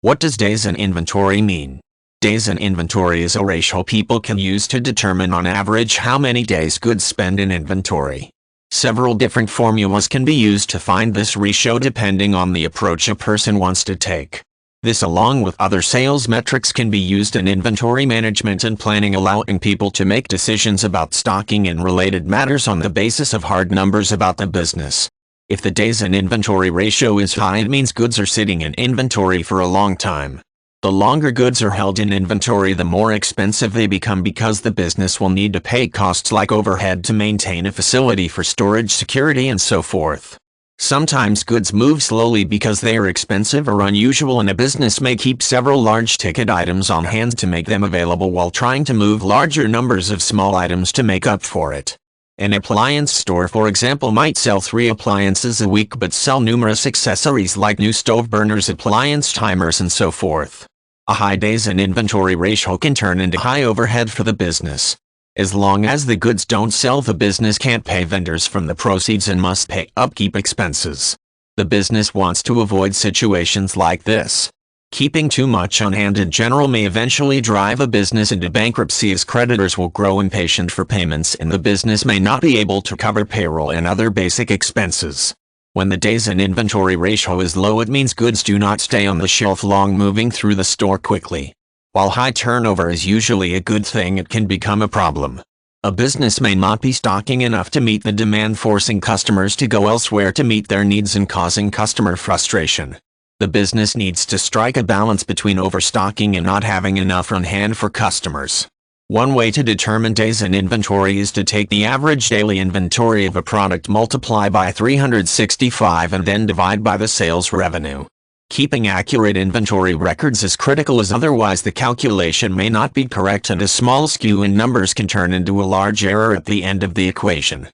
What does days in inventory mean? Days in inventory is a ratio people can use to determine on average how many days goods spend in inventory. Several different formulas can be used to find this ratio depending on the approach a person wants to take. This along with other sales metrics can be used in inventory management and planning, allowing people to make decisions about stocking and related matters on the basis of hard numbers about the business. If the days in inventory ratio is high, it means goods are sitting in inventory for a long time. The longer goods are held in inventory, the more expensive they become because the business will need to pay costs like overhead to maintain a facility for storage, security, and so forth. Sometimes goods move slowly because they are expensive or unusual, and a business may keep several large ticket items on hand to make them available while trying to move larger numbers of small items to make up for it. An appliance store, for example, might sell 3 appliances a week but sell numerous accessories like new stove burners, appliance timers, and so forth. A high days in inventory ratio can turn into high overhead for the business. As long as the goods don't sell, the business can't pay vendors from the proceeds and must pay upkeep expenses. The business wants to avoid situations like this. Keeping too much on hand in general may eventually drive a business into bankruptcy, as creditors will grow impatient for payments and the business may not be able to cover payroll and other basic expenses. When the days in inventory ratio is low, it means goods do not stay on the shelf long, moving through the store quickly. While high turnover is usually a good thing, it can become a problem. A business may not be stocking enough to meet the demand, forcing customers to go elsewhere to meet their needs and causing customer frustration. The business needs to strike a balance between overstocking and not having enough on hand for customers. One way to determine days in inventory is to take the average daily inventory of a product, multiply by 365, and then divide by the sales revenue. Keeping accurate inventory records is critical, as otherwise the calculation may not be correct and a small skew in numbers can turn into a large error at the end of the equation.